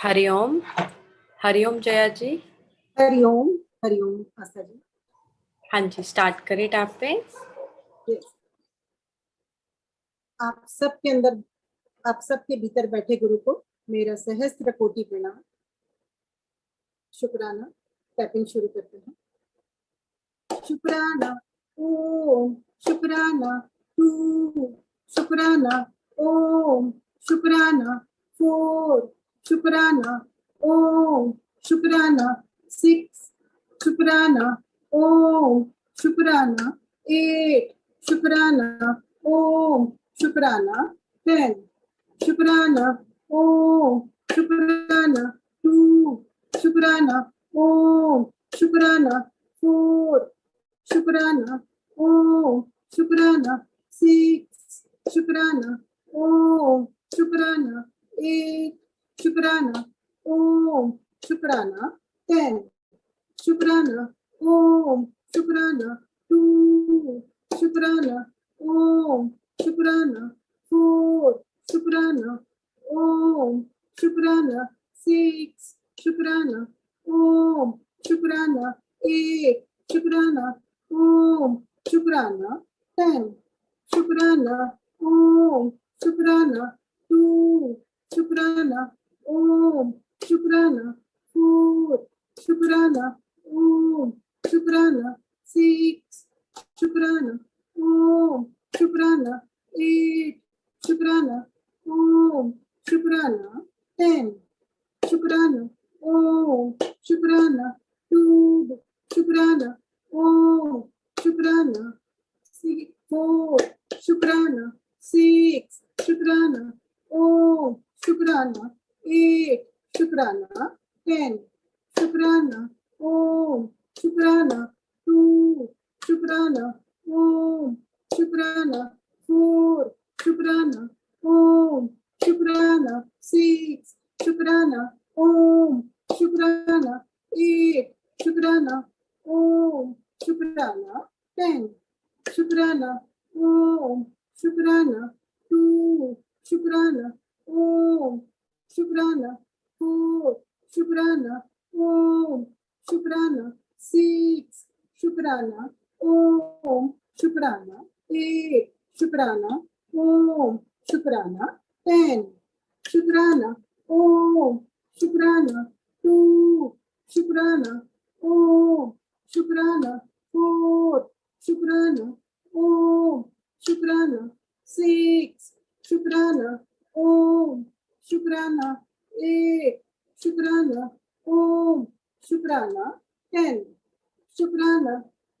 हरिओम। हरिओम जया जी। हरिओम। हरिओम आस्था जी। हाँ जी, स्टार्ट करें टैप पे। आप सबके अंदर, आप सबके भीतर बैठे गुरु को मेरा सहस्त्र कोटि प्रणाम, शुक्राना। टैपिंग शुरू करते हैं। शुक्राना ओम, शुक्राना टू, शुक्राना ओम, शुक्राना 4, शुक्राना ओम, शुक्राना 6, शुक्राना ओम, शुक्राना 8, शुक्राना ओम, शुक्राना 10, शुक्राना ओम, शुक्राना 2, शुक्राना ओम, शुक्राना 4, शुक्राना ओम, शुक्राना 6, शुक्राना ओम, शुक्राना 8, शुक्राना ओम, शुक्राना 10, शुक्राना ओम, शुक्राना 2, शुक्राना ओम, शुक्राना 4, शुक्राना ओम, शुक्राना 6, शुक्राना ओम, शुक्राना 8, शुक्राना ओम, शुक्राना 10, शुक्राना ओम, शुक्राना 2, शुक्राना ओम, शुक्राना 4, शुक्राना ओम, शुक्राना 6, शुक्राना ओम, शुक्राना 8, शुक्राना ओम, शुक्राना 10, शुक्राना ओम, शुक्राना 2, शुक्राना ओम, शुक्राना 4, शुक्राना 6, शुक्राना ओम, शुक्राना 8, शुक्राना 10, शुक्राना ओम, शुक्राना 2, शुक्राना ओम, शुक्राना 4, शुक्राना ओम, शुक्राना 6, शुक्राना ओम, शुक्राना 8, शुक्राना ओम, शुक्राना 10, शुक्राना ओम, शुक्राना 2, शुक्राना ओम, शुक्राना 4, शुक्राना ओम, शुक्राना 6, शुक्राना ओम, शुक्राना 8, शुक्राना ओम, शुक्राना 10, शुक्राना ओम, शुक्राना 2, शुक्राना ओम, शुक्राना 4, शुक्राना ओम, शुक्राना 6, शुक्राना ओम, शुक्राना 8, शुक्राना ओम, शुक्राना 10, शुक्राना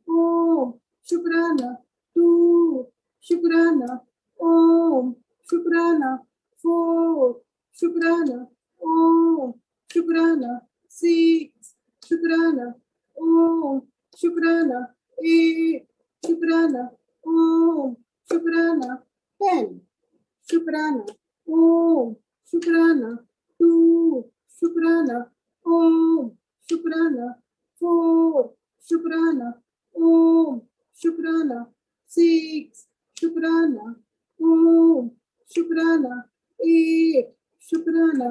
ओम, शुक्राना 2, शुक्राना ओम, शुक्राना 4, शुक्राना ओम, शुक्राना 6, शुक्राना ओम, शुक्राना 8, शुक्राना ओम, शुक्राना 10, शुक्राना ओम, शुक्राना 2, शुक्राना ओम, शुक्राना 4, शुक्राना ओम, शुक्राना 6, शुक्राना ओम, शुक्राना 8, शुक्राना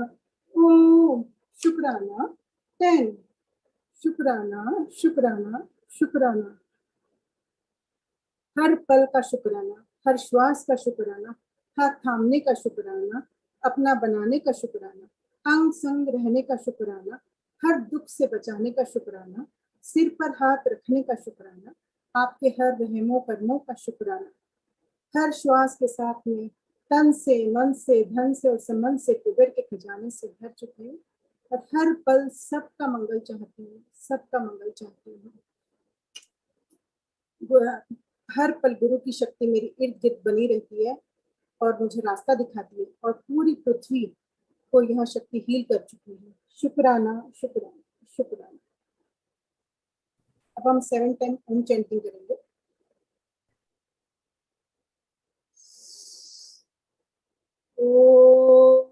ओम, शुक्राना 10, शुक्राना शुक्राना शुक्राना, हर पल का शुक्राना, हर श्वास का शुक्राना, हाथ थामने का शुक्राना, अपना बनाने का शुक्राना, अंग संग रहने का शुक्राना, हर दुख से बचाने का शुक्राना, सिर पर हाथ रखने का शुक्राना, आपके हर रहमो कर्मों का शुक्राना। हर श्वास के साथ में तन से, मन से, धन से और संबंध से कुबेर के खजाने से भर चुकी हूँ और हर पल सबका मंगल चाहती हूँ, सबका मंगल चाहती हूँ। हर पल गुरु की शक्ति मेरी इर्द गिर्द बनी रहती है और मुझे रास्ता दिखाती है और पूरी पृथ्वी को यह शक्ति हील कर चुकी है। शुक्राना, शुक्राना, शुक्राना। अब हम 7 टाइम ओम चैंटिंग करेंगे। ओ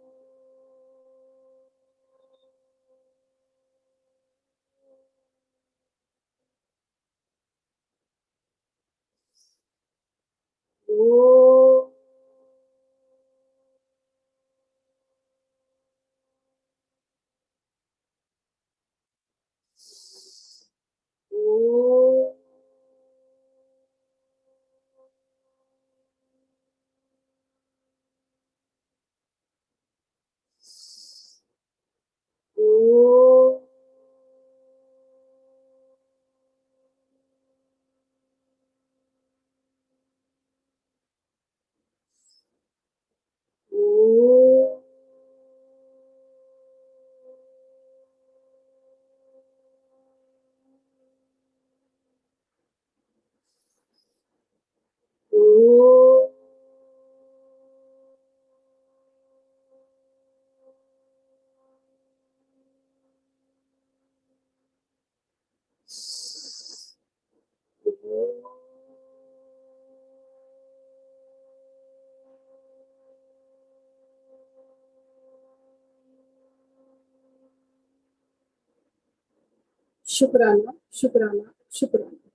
शुक्राना, शुक्राना, शुक्राना।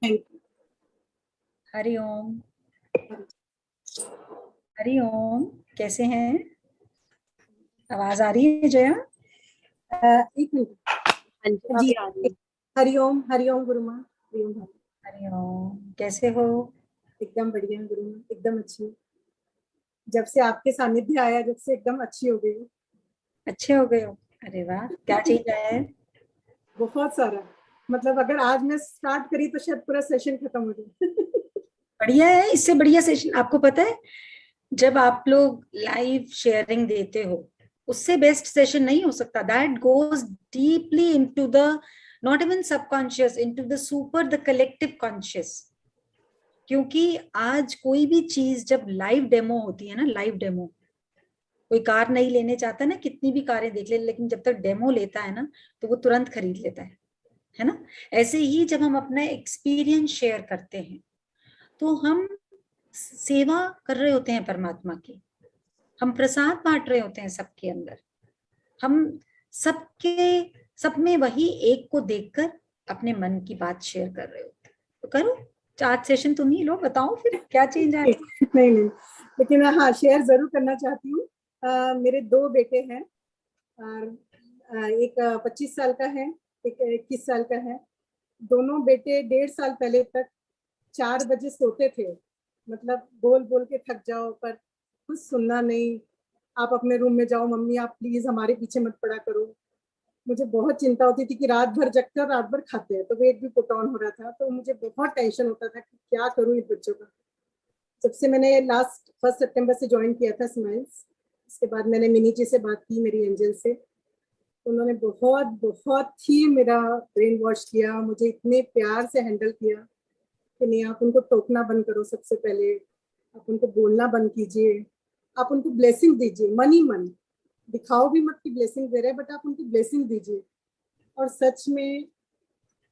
Thank you. हरि ओम। हरि ओम। कैसे हैं? आवाज आ रही है जया? एक मिनट। हाँ जी, अभी आ रही है। हरिओम, हरिओम गुरु माँ, हरिओम भाई। हरि ओम। कैसे हो? एकदम बढ़िया गुरु माँ, एकदम अच्छी हूँ। जब से आपके सानिध्य आया, जब से एकदम अच्छी हो गई हूँ। अच्छे हो गए हो? अरे वाह, क्या चीज है? बहुत सारा, मतलब अगर आज मैं स्टार्ट करी तो शायद पूरा सेशन खत्म हो जाए। बढ़िया है। इससे बढ़िया सेशन आपको पता है, जब आप लोग लाइव शेयरिंग देते हो, उससे बेस्ट सेशन नहीं हो सकता। That goes deeply into the not even subconscious, into the super, the collective conscious. क्योंकि आज कोई भी चीज जब लाइव डेमो होती है ना, लाइव डेमो, कोई कार नहीं लेने चाहता ना, कितनी भी कारें देख ले, लेकिन जब तक डेमो लेता है ना तो वो तुरंत खरीद लेता है ना। ऐसे ही जब हम अपना एक्सपीरियंस शेयर करते हैं तो हम सेवा कर रहे होते हैं परमात्मा की, हम प्रसाद बांट रहे होते हैं सबके अंदर, हम सब में वही एक को देखकर अपने मन की बात शेयर कर रहे होते हैं। तो करो, 4 सेशन तुम ही लो, बताओ फिर क्या चेंज आए। नहीं नहीं, लेकिन हाँ शेयर जरूर करना चाहती हूँ। मेरे 2 बेटे हैं और एक 25 साल का है, एक 21 साल का है। दोनों बेटे 1.5 साल पहले तक 4 बजे सोते थे, मतलब बोल बोल के थक जाओ पर कुछ सुनना नहीं। आप अपने रूम में जाओ, मम्मी आप प्लीज हमारे पीछे मत पड़ा करो। मुझे बहुत चिंता होती थी कि रात भर जगते और रात भर खाते हैं, तो वेट भी पुट ऑन हो रहा था, तो मुझे बहुत टेंशन होता था कि क्या करूं इन बच्चों का। जब से मैंने लास्ट 1 सितंबर से ज्वाइन किया था स्माइल्स, उसके बाद मैंने मिनी जी से बात की, मेरी एंजल से, तो उन्होंने बहुत बहुत ही मेरा ब्रेन वॉश किया, मुझे इतने प्यार से हैंडल किया कि नहीं आप उनको टोकना बंद करो, सबसे पहले आप उनको बोलना बंद कीजिए, आप उनको ब्लेसिंग दीजिए, मन ही मन, दिखाओ भी मत कि ब्लेसिंग दे रहे हैं, बट आप उनको ब्लेसिंग दीजिए। और सच में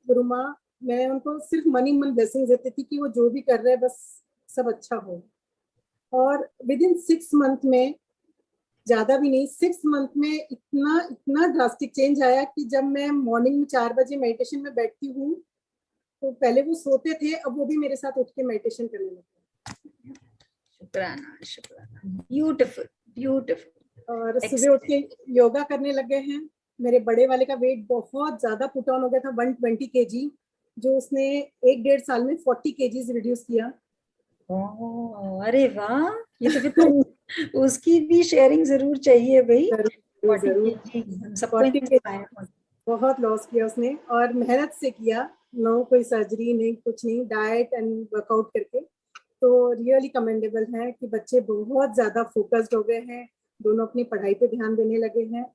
गुरु माँ, मैं उनको सिर्फ मन ही मन ब्लेसिंग देती थी कि वो जो भी कर रहे हैं बस सब अच्छा हो। और विद इन 6 मंथ में, ज्यादा भी नहीं, 6 मंथ में इतना इतना ड्रास्टिक चेंज आया कि जब मैं मॉर्निंग में 4 बजे मेडिटेशन में बैठती हूँ तो पहले वो सोते थे, अब वो भी मेरे साथ उठ के मेडिटेशन करने लगते। शुक्राना, शुक्राना। Beautiful, beautiful. और सुबह उठ के योगा करने लगे हैं मेरे बड़े वाले का वेट बहुत ज्यादा पुट ऑन हो गया था, 120 kg, जो उसने 1-1.5 साल में 40 kg रिड्यूस किया। अरे वाह, ये तो फिर तो उसकी भी शेयरिंग जरूर चाहिए भाई। जरूर 40 जरूर। kg हम सबको 40 इंस्पायर। बहुत लॉस किया उसने, और मेहनत से किया, नो कोई सर्जरी नहीं, कुछ नहीं, डाइट एंड वर्कआउट करके। तो रियली कमेंडेबल है कि बच्चे बहुत ज्यादा फोकस्ड हो गए हैं, दोनों अपनी पढ़ाई पे ध्यान देने लगे हैं।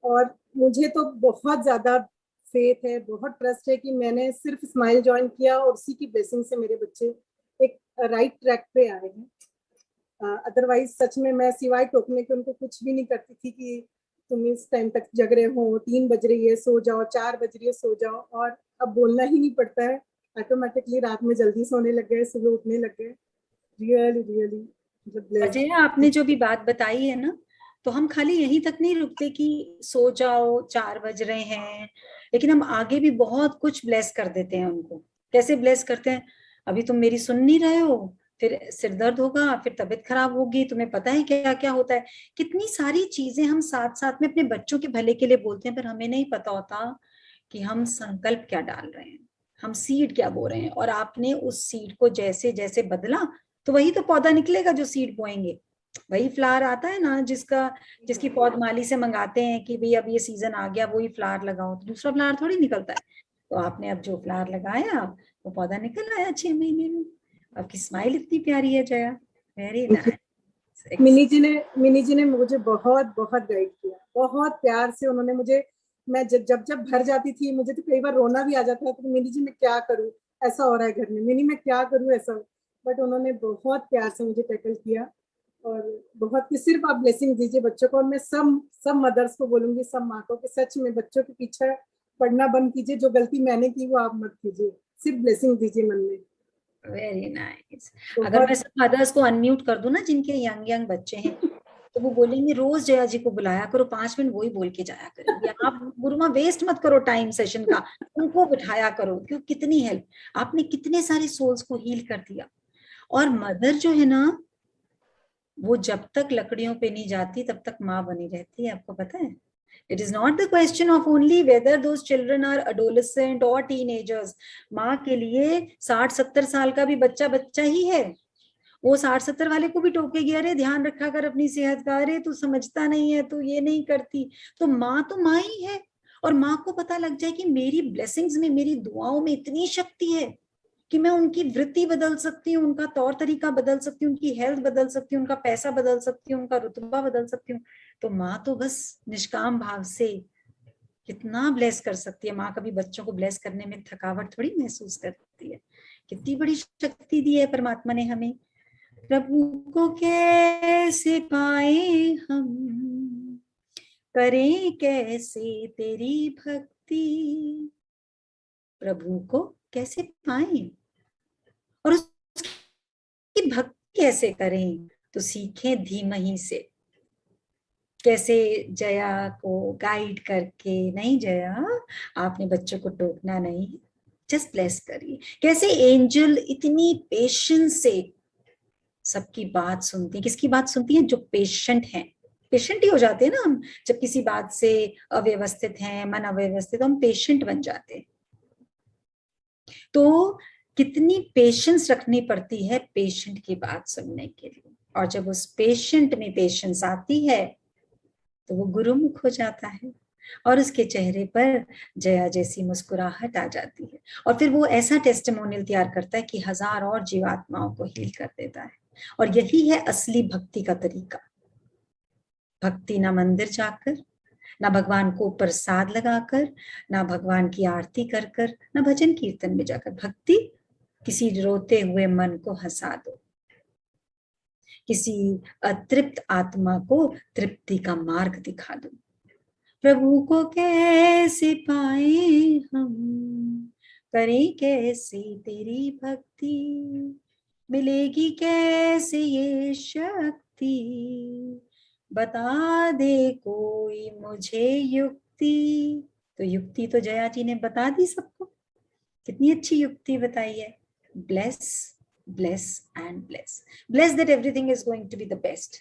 और मुझे तो बहुत ज्यादा फेथ है, बहुत ट्रस्ट है कि मैंने सिर्फ स्माइल ज्वाइन किया और उसी की ब्लेसिंग से मेरे बच्चे एक राइट ट्रैक पे आए हैं। अदरवाइज सच में मैं सिवाय टोकने के उनको कुछ भी नहीं करती थी कि तुम इस टाइम तक जग रहे हो, 3 बज रही है सो जाओ, 4 बज रही है सो जाओ। और अब बोलना ही नहीं पड़ता है, ऑटोमेटिकली रात में जल्दी सोने लग गए, सुबह उठने लग गए। रियली रियली मतलब अजय, ब्लेस्ड। आपने जो भी बात बताई है ना, तो हम खाली यहीं तक नहीं रुकते कि सो जाओ 4 बज रहे हैं, लेकिन हम आगे भी बहुत कुछ ब्लेस कर देते हैं उनको। कैसे ब्लेस करते हैं? अभी तुम मेरी सुन नहीं रहे हो, फिर सिर दर्द होगा, फिर तबीयत खराब होगी, तुम्हें पता है क्या क्या होता है। कितनी सारी चीजें हम साथ साथ में अपने बच्चों के भले के लिए बोलते हैं, पर हमें नहीं पता होता कि हम संकल्प क्या डाल रहे हैं, हम सीड क्या बो रहे हैं। और आपने उस सीड को जैसे जैसे बदला, तो वही तो पौधा निकलेगा जो सीड बोएंगे। वही फ्लावर आता है ना, जिसकी पौध माली से मंगाते हैं कि भाई अब ये सीजन आ गया, वही फ्लावर लगाओ, तो दूसरा फ्लावर थोड़ी निकलता है। तो आपने अब जो फ्लावर लगाया वो पौधा निकल आया 6 महीने में। आपकी स्माइल इतनी प्यारी है जया, वेरी नाइस। मिनी जी ने मुझे बहुत बहुत गाइड किया, बहुत प्यार से उन्होंने मुझे। मैं जब जब घर जाती थी, मुझे तो कई बार रोना भी आ जाता था, तो मिनी जी मैं क्या करूं, ऐसा हो रहा है घर में, मिनी मैं क्या करूं ऐसा। बट उन्होंने बहुत प्यार से मुझे टैकल किया। और बहुत कि सिर्फ आप ब्लेसिंग दीजिए बच्चों को। और मैं सब सब मदर्स को बोलूंगी, सब माँ को, कि सच में बच्चों के पीछे पढ़ना बंद कीजिए, जो गलती मैंने की वो आप मत कीजिए, सिर्फ ब्लेसिंग दीजिए मन में। Very nice. अगर मैं बहुत। सब मदर्स को अनम्यूट कर दूं ना, जिनके यंग यंग बच्चे हैं, तो वो बोलेंगे रोज जया जी को बुलाया करो, 5 मिनट वही बोल के जाया करेंगे। आप गुरुमा वेस्ट मत करो टाइम सेशन का, उनको बिठाया करो, क्यों कितनी हेल्प, आपने कितने सारे सोल्स को हील कर दिया। और मदर जो है ना, वो जब तक लकड़ियों पे नहीं जाती तब तक माँ बनी रहती है, आपको पता है। It is not the question of only whether those children are adolescent or teenagers. माँ के लिए 60-70 साल का भी बच्चा बच्चा ही है। वो 60-70 वाले को भी टोकेगी, अरे ध्यान रखा कर अपनी सेहत का, अरे तू समझता नहीं है, तू ये नहीं करती। तो माँ ही है। और माँ को पता लग जाए कि मेरी ब्लेसिंग्स में, मेरी दुआओं में इतनी शक्ति है कि मैं उनकी वृत्ति बदल सकती हूँ, उनका तौर तरीका बदल सकती हूँ, उनकी हेल्थ बदल सकती हूँ, उनका पैसा बदल सकती हूँ, उनका रुतबा बदल सकती हूँ। तो माँ तो बस निष्काम भाव से कितना ब्लेस कर सकती है। माँ कभी बच्चों को ब्लेस करने में थकावट थोड़ी महसूस करती है। कितनी बड़ी शक्ति दी है परमात्मा ने हमें। प्रभु को कैसे पाए हम, करें कैसे तेरी भक्ति। प्रभु को कैसे पाए और उसकी भक्ति कैसे करें, तो सीखें धीमहि से। कैसे? जया को गाइड करके। नहीं जया, आपने बच्चों को टोकना नहीं, जस्ट ब्लेस करिए। कैसे एंजल इतनी पेशेंस से सबकी बात सुनती है। किसकी बात सुनती है? जो पेशेंट हैं। पेशेंट ही हो जाते हैं ना हम, जब किसी बात से अव्यवस्थित हैं, मन अव्यवस्थित, तो हम पेशेंट बन जाते हैं। तो कितनी पेशेंस रखनी पड़ती है पेशेंट की बात सुनने के लिए। और जब उस पेशेंट में पेशेंस आती है तो वो गुरुमुख हो जाता है, और उसके चेहरे पर जया जैसी मुस्कुराहट आ जाती है। और फिर वो ऐसा टेस्टिमोनियल तैयार करता है कि 1000 और जीवात्माओं को हील कर देता है। और यही है असली भक्ति का तरीका। भक्ति ना मंदिर जाकर, ना भगवान को प्रसाद लगाकर, ना भगवान की आरती कर कर, ना भजन कीर्तन में जाकर। भक्ति किसी रोते हुए मन को हंसा दो, किसी अतृप्त आत्मा को तृप्ति का मार्ग दिखा दो। प्रभु को कैसे पाए हम, करें कैसे तेरी भक्ति, मिलेगी कैसे ये शक्ति, बता दे कोई मुझे युक्ति। तो युक्ति तो जया जी ने बता दी सबको। कितनी अच्छी युक्ति बताई है। Bless, bless and bless, bless that everything is going to be the best.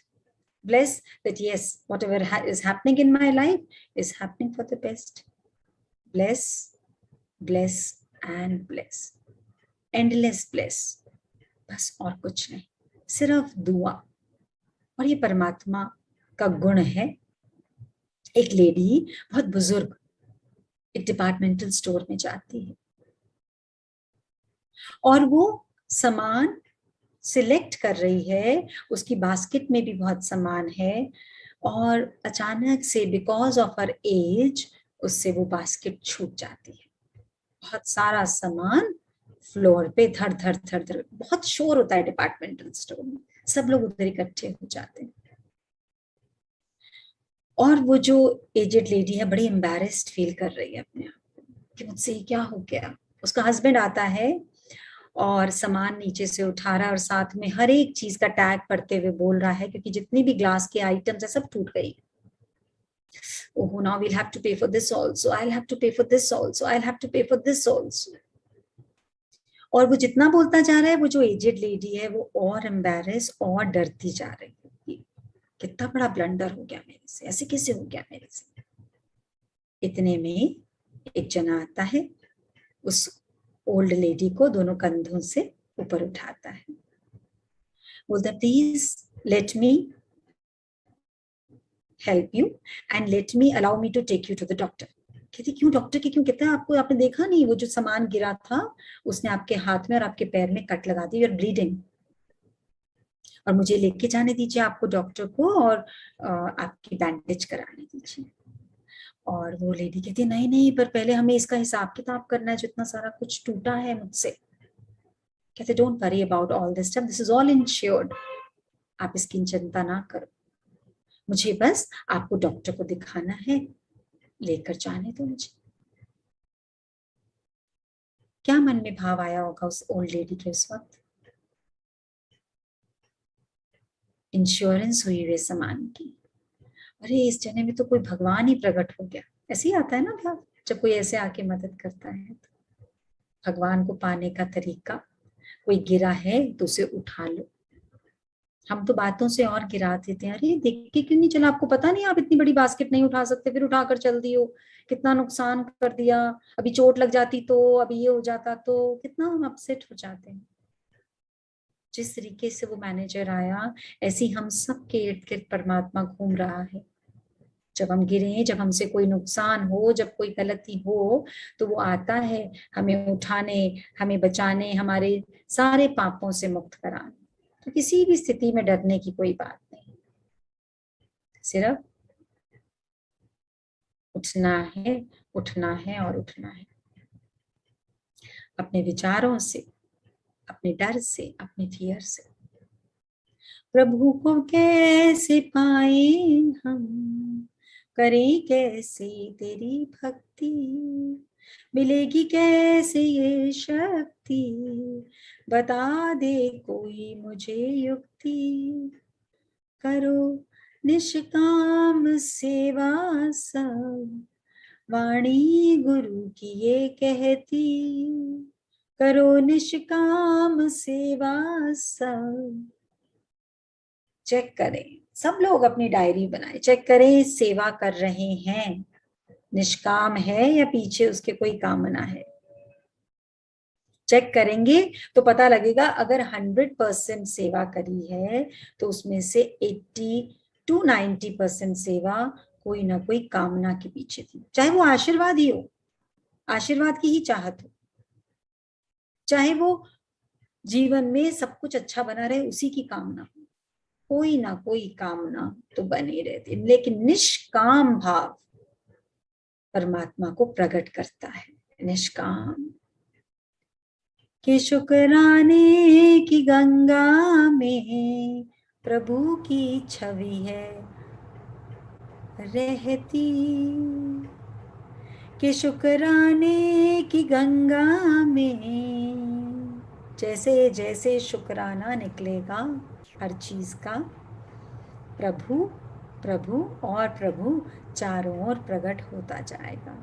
Bless that yes, whatever is happening in my life is happening for the best. Bless, bless and bless. Endless bless. बस और कुछ नहीं, सिर्फ दुआ। और ये परमात्मा का गुण है। एक लेडी बहुत बुजुर्ग एक डिपार्टमेंटल स्टोर में जाती है और वो सामान सिलेक्ट कर रही है, उसकी बास्केट में भी बहुत सामान है और अचानक से बिकॉज ऑफ हर एज उससे वो बास्केट छूट जाती है। बहुत सारा सामान फ्लोर पे धड़ धड़ धड़ धड़, बहुत शोर होता है डिपार्टमेंटल स्टोर में, सब लोग उधर इकट्ठे हो जाते हैं। और वो जो एजेड लेडी है बड़ी एम्बैरेस्ड फील कर रही है अपने आप को कि मुझसे क्या हो गया। उसका हस्बैंड आता है और सामान नीचे से उठा रहा है और साथ में हर एक चीज का टैग पढ़ते हुए बोल रहा है, क्योंकि जितनी भी ग्लास के आइटम्स है सब टूट गई। Oh, now we'll have to pay for this also. I'll have to pay for this also. I'll have to pay for this also. और वो जितना बोलता जा रहा है, वो जो एजेड लेडी है वो और एम्बैरेस और डरती जा रही है। कितना बड़ा ब्लंडर हो गया मेरे से, ऐसे कैसे हो गया मेरे से। इतने में एक जना आता है, उस ओल्ड लेडी को दोनों कंधों से ऊपर उठाता है, बोलता please let me help you and let me allow me to take you to the doctor. कहती क्यों डॉक्टर के क्यों? कहता है आपको, आपने देखा नहीं वो जो सामान गिरा था उसने आपके हाथ में और आपके पैर में कट लगा दी, यू आर ब्लीडिंग, और मुझे लेके जाने दीजिए आपको डॉक्टर को और आपकी बैंडेज कराने दीजिए। और वो लेडी कहती नहीं नहीं, पर पहले हमें इसका हिसाब किताब करना है, जो इतना सारा कुछ टूटा है मुझसे। कहते don't worry about all this stuff, this is all insured, आप इसकी चिंता ना करो, मुझे बस आपको डॉक्टर को दिखाना है, लेकर जाने दो मुझे। क्या मन में भाव आया होगा उस ओल्ड लेडी के उस वक्त? इंश्योरेंस हुई हुए सामान की। अरे इस जने में तो कोई भगवान ही प्रकट हो गया। ऐसे ही आता है ना भाव, जब कोई ऐसे आके मदद करता है तो भगवान को पाने का तरीका, कोई गिरा है तो उसे उठा लो। हम तो बातों से और गिरा देते हैं, अरे देख के क्यों नहीं चला, आपको पता नहीं आप इतनी बड़ी बास्केट नहीं उठा सकते, फिर उठाकर चल दी हो, कितना नुकसान कर दिया, अभी चोट लग जाती तो, अभी ये हो जाता तो, कितना हम अपसेट हो जाते हैं। जिस तरीके से वो मैनेजर आया, ऐसी हम सब के इर्द गिर्द परमात्मा घूम रहा है। जब हम गिरे, जब हमसे कोई नुकसान हो, जब कोई गलती हो, तो वो आता है हमें उठाने, हमें बचाने, हमारे सारे पापों से मुक्त कराने। तो किसी भी स्थिति में डरने की कोई बात नहीं, सिर्फ उठना है, उठना है और उठना है। अपने विचारों से, अपने डर से, अपने फियर से। प्रभु को कैसे पाए हम, करें कैसे तेरी भक्ति, मिलेगी कैसे ये शक्ति, बता दे कोई मुझे युक्ति। करो निष्काम सेवा सब, वाणी गुरु की ये कहती, करो निष्काम सेवा सब। चेक करें, सब लोग अपनी डायरी बनाए, चेक करें सेवा कर रहे हैं, निष्काम है या पीछे उसके कोई कामना है। चेक करेंगे तो पता लगेगा, अगर 100% सेवा करी है तो उसमें से 80 to 90% सेवा कोई ना कोई कामना के पीछे थी। चाहे वो आशीर्वाद ही हो, आशीर्वाद की ही चाहत हो, चाहे वो जीवन में सब कुछ अच्छा बना रहे उसी की कामना हो, कोई ना कोई कामना तो बनी रहती, लेकिन निष्काम भाव परमात्मा को प्रकट करता है। निष्काम कि शुक्राने की गंगा में प्रभु की छवि है रहती, कि शुक्राने की गंगा में जैसे जैसे शुक्राना निकलेगा हर चीज का, प्रभु प्रभु और प्रभु चारों ओर प्रकट होता जाएगा।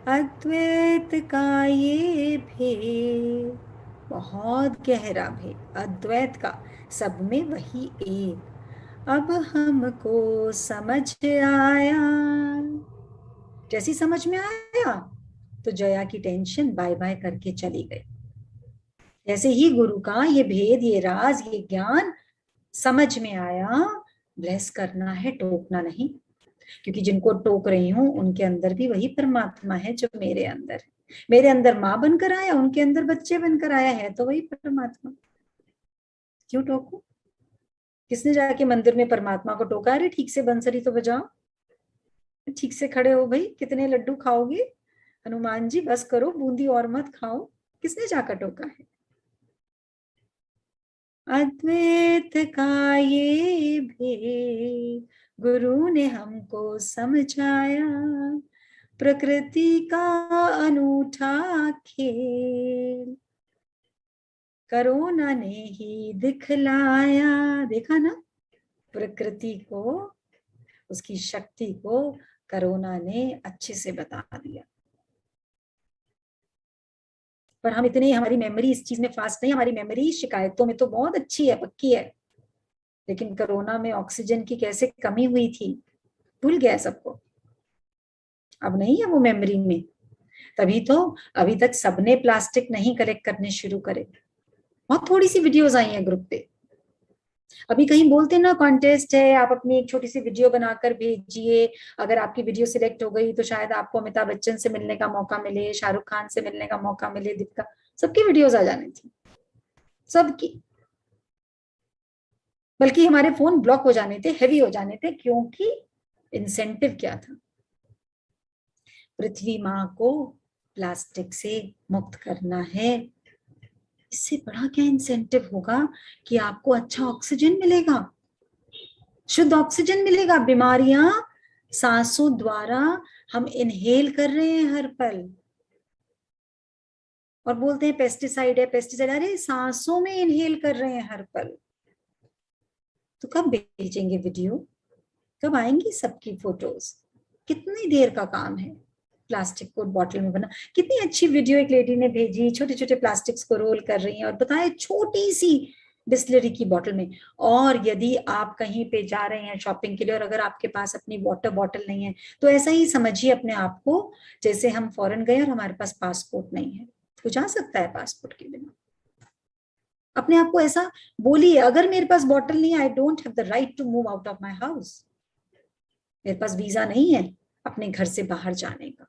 अद्वैत का ये भेद बहुत गहरा भेद, अद्वैत का सब में वही एक, अब हमको समझ आया। जैसी समझ में आया तो जया की टेंशन बाय बाय करके चली गई। जैसे ही गुरु का ये भेद, ये राज, ये ज्ञान समझ में आया, ब्लेस करना है, टोकना नहीं। क्योंकि जिनको टोक रही हूं उनके अंदर भी वही परमात्मा है जो मेरे अंदर है। मेरे अंदर माँ बनकर आया, उनके अंदर बच्चे बनकर आया है, तो वही परमात्मा। क्यों टोकू? किसने जाके मंदिर में परमात्मा को टोका? अरे ठीक से बंसरी तो बजाओ, ठीक से खड़े हो भाई, कितने लड्डू खाओगे? हनुमान जी बस करो, बूंदी और मत खाओ। किसने जाकर टोका है? अद्वैत का ये भेद गुरु ने हमको समझाया, प्रकृति का अनूठा खेल करोना ने ही दिखलाया। देखा ना, प्रकृति को, उसकी शक्ति को कोरोना ने अच्छे से बता दिया। पर हम इतने, हमारी मेमोरी इस चीज में फास्ट नहीं। हमारी मेमोरी शिकायतों में तो बहुत अच्छी है, पक्की है, लेकिन कोरोना में ऑक्सीजन की कैसे कमी हुई थी भूल गया सबको। अब नहीं है वो मेमोरी में। तभी तो अभी तक सबने प्लास्टिक नहीं कलेक्ट करने शुरू करे। बहुत थोड़ी सी वीडियोस आई हैं ग्रुप पे। अभी कहीं बोलते ना कॉन्टेस्ट है, आप अपनी एक छोटी सी वीडियो बनाकर भेजिए, अगर आपकी वीडियो सिलेक्ट हो गई तो शायद आपको अमिताभ बच्चन से मिलने का मौका मिले, शाहरुख खान से मिलने का मौका मिले, दीपिका, सबकी वीडियोस आ जानी थी, सबकी। बल्कि हमारे फोन ब्लॉक हो जाने थे, हेवी हो जाने थे, क्योंकि इंसेंटिव क्या था? पृथ्वी माँ को प्लास्टिक से मुक्त करना है। इससे बड़ा क्या इंसेंटिव होगा कि आपको अच्छा ऑक्सीजन मिलेगा, शुद्ध ऑक्सीजन मिलेगा। बीमारियां सांसों द्वारा हम इनहेल कर रहे हैं हर पल, और बोलते हैं पेस्टिसाइड है, पेस्टिसाइड। अरे सांसों में इनहेल कर रहे हैं हर पल। तो कब भेजेंगे वीडियो? कब आएंगी सबकी फोटोज? कितनी देर का काम है प्लास्टिक को बॉटल में बना। कितनी अच्छी वीडियो एक लेडी ने भेजी, छोटे छोटे प्लास्टिक्स को रोल कर रही हैं और बताए छोटी सी बिस्लरी की बोतल में। और यदि आप कहीं पे जा रहे हैं शॉपिंग के लिए और अगर आपके पास अपनी वाटर बॉटल नहीं है, तो ऐसा ही समझिए अपने आप को जैसे हम फॉरेन गए और हमारे पास पासपोर्ट नहीं है। तो जा सकता है पासपोर्ट के बिना? अपने आप को ऐसा बोलिए, अगर मेरे पास बॉटल नहीं है, I don't have the right to move out of my house. मेरे पास वीजा नहीं है अपने घर से बाहर जाने का।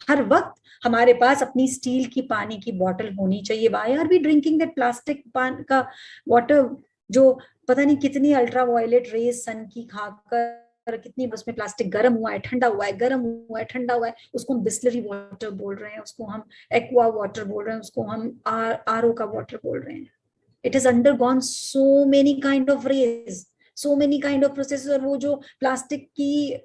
हर वक्त हमारे पास अपनी स्टील की पानी की बोतल होनी चाहिए। Why are we drinking that plastic का वाटर, जो पता नहीं कितनी अल्ट्रा वायलेट रेज सन की खाकर, कितनी उसमें प्लास्टिक गर्म हुआ है, ठंडा हुआ है, गर्म हुआ है, ठंडा हुआ है। उसको हम बिस्लरी वाटर बोल रहे हैं, उसको हम एक्वा वाटर बोल रहे हैं, उसको हम आरओ का वाटर बोल रहे हैं। It is undergone so many kind of rays, so many kind of process. और वो जो प्लास्टिक की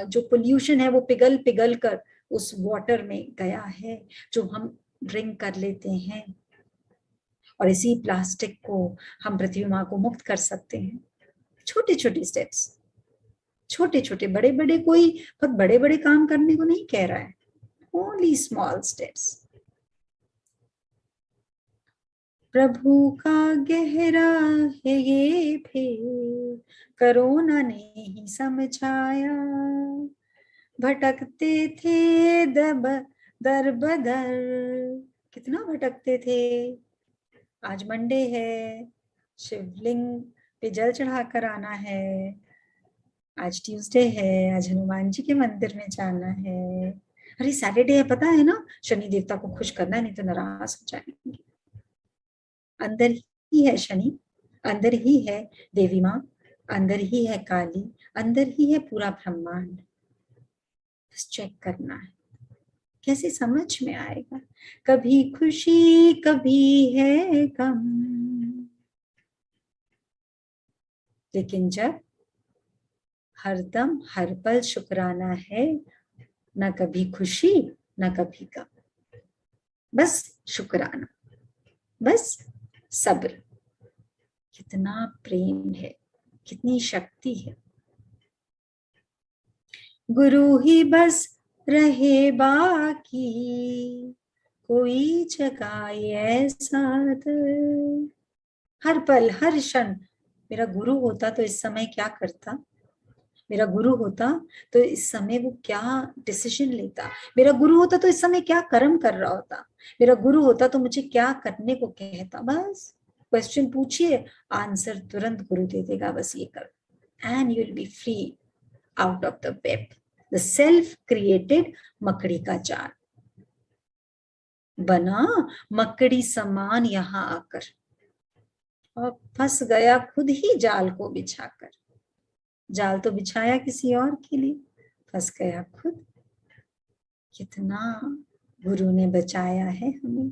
जो पोल्यूशन है वो पिघल पिघल कर उस वाटर में गया है जो हम ड्रिंक कर लेते हैं। और इसी प्लास्टिक को हम पृथ्वी माँ को मुक्त कर सकते हैं। छोटे छोटे स्टेप्स, छोटे छोटे, बड़े बड़े कोई बहुत बड़े बड़े काम करने को नहीं कह रहा है, ओनली स्मॉल स्टेप्स। प्रभु का गहरा है ये भेद कोरोना ने ही समझाया। भटकते थे दर बदर, कितना भटकते थे। आज मंडे है, शिवलिंग पे जल चढ़ाकर आना है। आज ट्यूसडे है, आज हनुमान जी के मंदिर में जाना है। अरे सैटरडे है, पता है ना, शनि देवता को खुश करना है, नहीं तो नाराज हो जाएंगे। अंदर ही है शनि, अंदर ही है देवी माँ, अंदर ही है काली, अंदर ही है पूरा ब्रह्मांड। बस चेक करना है, कैसे समझ में आएगा। कभी खुशी कभी है गम, लेकिन जब हरदम हर पल शुक्राना है, ना कभी खुशी ना कभी गम, बस शुक्राना, बस सब्र। कितना प्रेम है, कितनी शक्ति है। गुरु ही बस रहे बाकी, कोई जगाए ऐसा दर। हर पल हर क्षण मेरा गुरु होता तो इस समय क्या करता, मेरा गुरु होता तो इस समय वो क्या डिसीजन लेता, मेरा गुरु होता तो इस समय क्या कर्म कर रहा होता, मेरा गुरु होता तो मुझे क्या करने को कहता। बस क्वेश्चन पूछिए, आंसर तुरंत गुरु दे देगा, बस ये कर, and you will be free out of the web, the self created मकड़ी का जाल। बना मकड़ी समान यहां आकर और फंस गया खुद ही जाल को बिछाकर। जाल तो बिछाया किसी और के लिए, फंस गया खुद। कितना गुरु ने बचाया है हमें।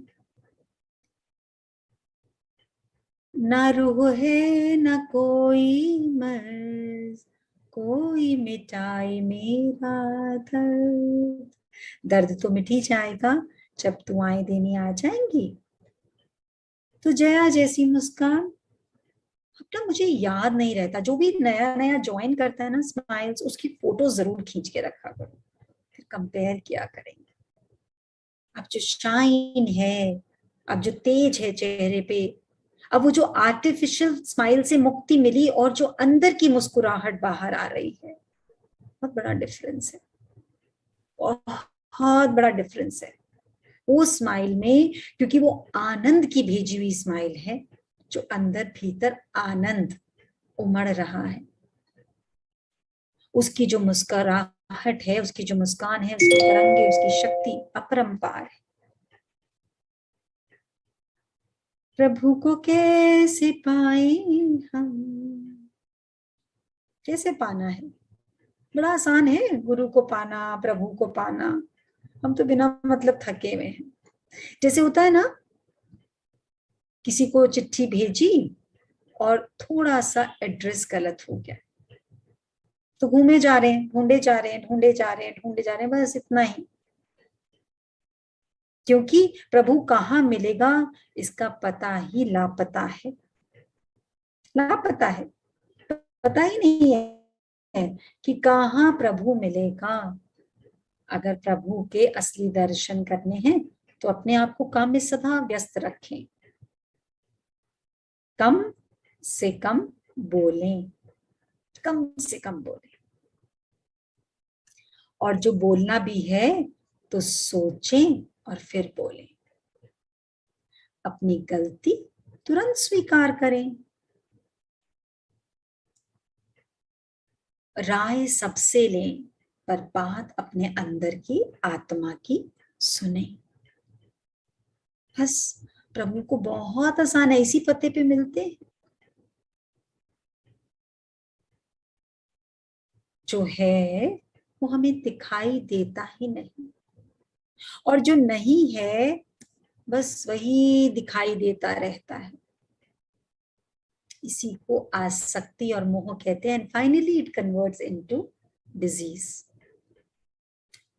न रूह है न कोई मर्ज, कोई मिटाए मेरा दर्द। दर्द तो मिट ही जाएगा जब दुआएं देनी आ जाएंगी। तो जया जैसी मुस्कान, अब ना मुझे याद नहीं रहता, जो भी नया नया ज्वाइन करता है ना स्माइल्स, उसकी फोटो जरूर खींच के रखा करो, फिर कंपेयर किया करेंगे। अब जो शाइन है, अब जो तेज है चेहरे पे, अब वो जो आर्टिफिशियल स्माइल से मुक्ति मिली और जो अंदर की मुस्कुराहट बाहर आ रही है, बहुत बड़ा डिफरेंस है, बहुत बड़ा डिफरेंस है वो स्माइल में, क्योंकि वो आनंद की भेजी हुई स्माइल है, जो अंदर भीतर आनंद उमड़ रहा है। उसकी जो मुस्कुराहट है, उसकी जो मुस्कान है, उसकी तरंगे, उसकी शक्ति अपरंपार है। प्रभु को कैसे पाए हम, कैसे पाना है? बड़ा आसान है गुरु को पाना, प्रभु को पाना। हम तो बिना मतलब थके हुए हैं। जैसे होता है ना, किसी को चिट्ठी भेजी और थोड़ा सा एड्रेस गलत हो गया, तो घूमे जा रहे हैं, ढूंढे जा रहे हैं, ढूंढे जा रहे हैं, ढूंढे जा रहे हैं, बस इतना ही। क्योंकि प्रभु कहाँ मिलेगा इसका पता ही लापता है, लापता है, पता ही नहीं है कि कहाँ प्रभु मिलेगा। अगर प्रभु के असली दर्शन करने हैं तो अपने आप को काम में सदा व्यस्त रखें, कम से कम बोलें, कम से कम बोलें, और जो बोलना भी है तो सोचें और फिर बोलें। अपनी गलती तुरंत स्वीकार करें, राय सबसे लें, पर बात अपने अंदर की आत्मा की सुने। बस प्रभु को बहुत आसान है, इसी पते पे मिलते हैं। जो है वो हमें दिखाई देता ही नहीं, और जो नहीं है बस वही दिखाई देता रहता है। इसी को आसक्ति और मोह कहते हैं। And finally it converts into disease.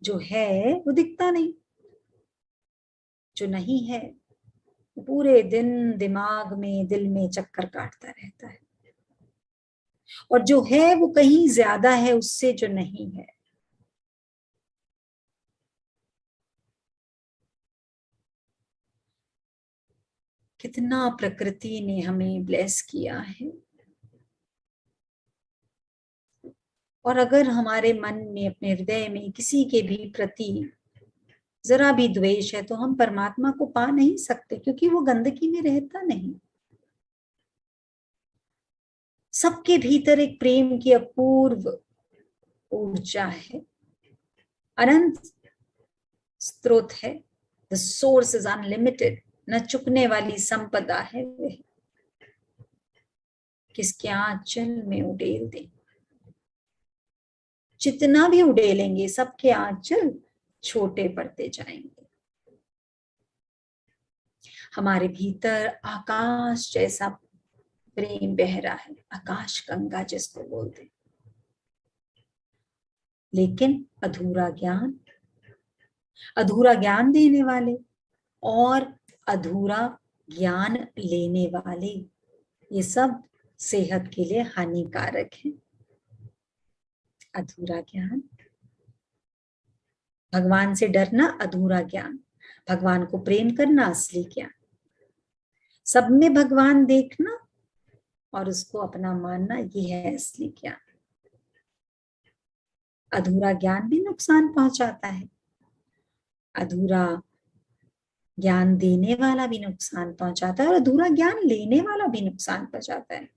जो है वो दिखता नहीं, जो नहीं है वो पूरे दिन दिमाग में, दिल में चक्कर काटता रहता है, और जो है वो कहीं ज्यादा है उससे जो नहीं है। कितना प्रकृति ने हमें ब्लेस किया है, और अगर हमारे मन में, अपने हृदय में किसी के भी प्रति जरा भी द्वेष है तो हम परमात्मा को पा नहीं सकते, क्योंकि वो गंदगी में रहता नहीं। सबके भीतर एक प्रेम की अपूर्व ऊर्जा है, अनंत स्रोत है। द सोर्स इज अनलिमिटेड, न चुकने वाली संपदा है वह, किसके आंचल में उड़ेल दे। जितना भी उड़ेलेंगे सबके आंचल छोटे पड़ते जाएंगे। हमारे भीतर आकाश जैसा प्रेम बह रहा है, आकाश गंगा जिसको बोलते, लेकिन अधूरा ज्ञान, अधूरा ज्ञान देने वाले और अधूरा ज्ञान लेने वाले, ये सब सेहत के लिए हानिकारक है। अधूरा ज्ञान, भगवान से डरना अधूरा ज्ञान, भगवान को प्रेम करना असली ज्ञान, सब में भगवान देखना और उसको अपना मानना, ये है असली ज्ञान। अधूरा ज्ञान भी नुकसान पहुंचाता है, अधूरा ज्ञान देने वाला भी नुकसान पहुंचाता है और अधूरा ज्ञान लेने वाला भी नुकसान पहुंचाता है।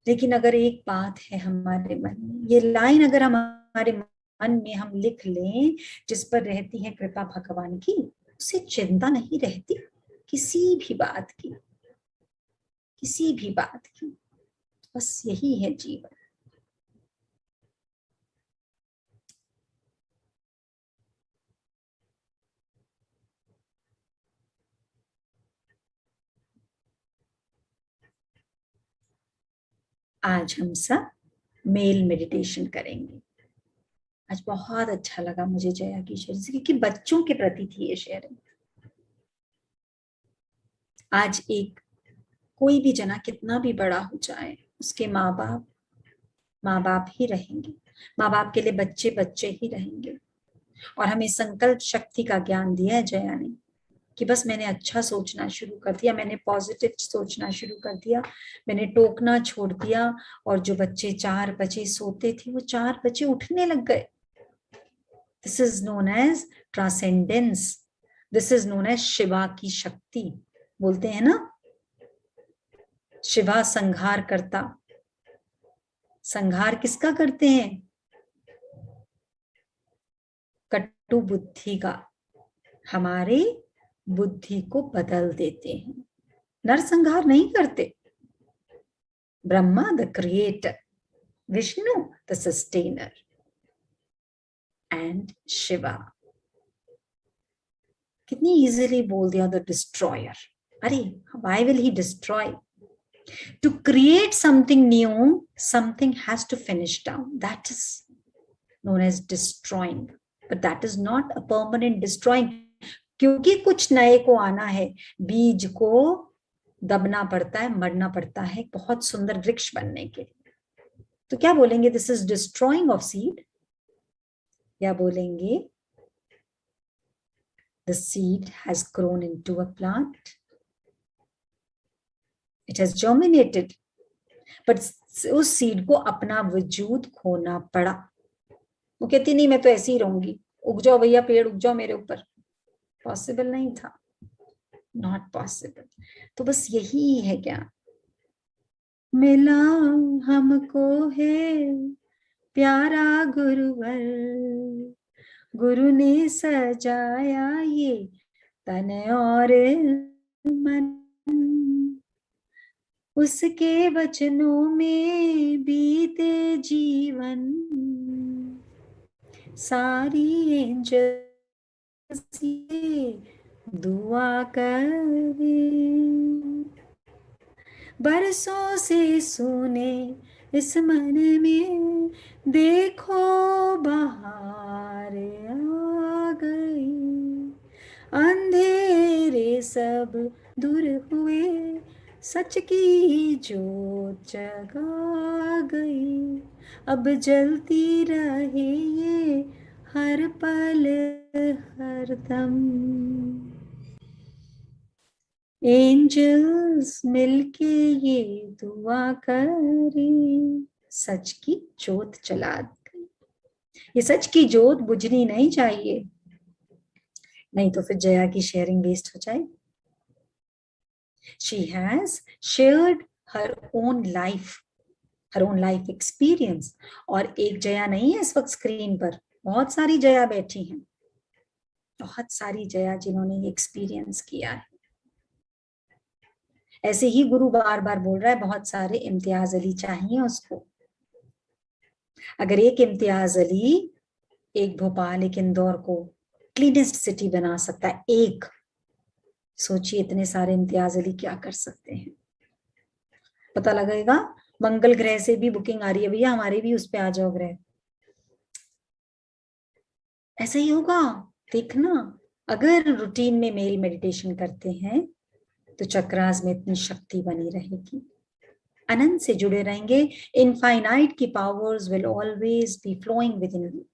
लेकिन अगर एक बात है हमारे मन में, ये लाइन अगर हमारे मन में हम लिख लें, जिस पर रहती है कृपा भगवान की, उसे चिंता नहीं रहती किसी भी बात की, किसी भी बात की। बस यही है जीवन। आज हम सब मेल मेडिटेशन करेंगे। आज बहुत अच्छा लगा मुझे जया की शेयर से, क्योंकि बच्चों के प्रति थी ये शेयरिंग। आज एक कोई भी जना कितना भी बड़ा हो जाए, उसके माँ बाप ही रहेंगे, माँ बाप के लिए बच्चे बच्चे ही रहेंगे। और हमें संकल्प शक्ति का ज्ञान दिया है जया ने, कि बस मैंने अच्छा सोचना शुरू कर दिया, मैंने पॉजिटिव सोचना शुरू कर दिया, मैंने टोकना छोड़ दिया, और जो बच्चे 4 बजे सोते थे वो 4 बजे उठने लग गए। This is known as transcendence, this is known as Shiva की शक्ति। बोलते हैं ना, शिवा संहार करता। संहार किसका करते हैं? कटु बुद्धि का। हमारे बुद्धि को बदल देते हैं, नरसंहार नहीं करते। Brahma the creator, Vishnu the sustainer, and Shiva कितनी इजीली बोल दिया, द डिस्ट्रॉयर। अरे why will he destroy? To create something new, something has to finish down. That is known as destroying, but that is not a permanent destroying. क्योंकि कुछ नए को आना है, बीज को दबना पड़ता है, मरना पड़ता है बहुत सुंदर वृक्ष बनने के लिए। तो क्या बोलेंगे? This is destroying of seed, या बोलेंगे the seed has grown into a plant, it has germinated, but उस सीड को अपना वजूद खोना पड़ा। वो कहती नहीं मैं तो ऐसे ही रहूंगी, उग जाओ भैया पेड़, उग जाओ मेरे ऊपर। पॉसिबल नहीं था, नॉट पॉसिबल। तो बस यही है क्या, मिला हमको है प्यारा गुरुवर, गुरु ने सजाया ये तन और मन, उसके वचनों में बीते जीवन, सारी एंजल्स ये दुआ करे, बरसों से सुने इस मन में, देखो बहार आ गई, अंधेरे सब दूर हुए, सच की जोत जगा गई, अब जलती रहे ये हर पल हर दम, एंजल्स मिलके ये दुआ करे, सच की जोत जला गई। ये सच की जोत बुझनी नहीं चाहिए, नहीं तो फिर जया की शेयरिंग वेस्ट हो जाए। She has shared her own life experience, और एक जया नहीं है इस वक्त स्क्रीन पर, बहुत सारी जया बैठी हैं, बहुत सारी जया जिन्होंने ये एक्सपीरियंस किया है। ऐसे ही गुरु बार बार बोल रहा है बहुत सारे इम्तियाज अली चाहिए उसको। अगर एक इम्तियाज अली एक भोपाल एक इंदौर को क्लीनेस्ट सिटी बना सकता है, एक, सोचिए इतने सारे इम्तियाज अली क्या कर सकते हैं। पता लगेगा मंगल ग्रह से भी बुकिंग आ रही है, भैया हमारे भी उस पे आ जाओ ग्रह। ऐसा ही होगा, देखना। अगर रूटीन में मेल मेडिटेशन करते हैं तो चक्रास में इतनी शक्ति बनी रहेगी, अनंत से जुड़े रहेंगे। इनफाइनाइट की powers will always be flowing within you,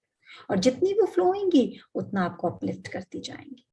और जितनी वो फ्लो होंगी उतना आपको अपलिफ्ट करती जाएंगी।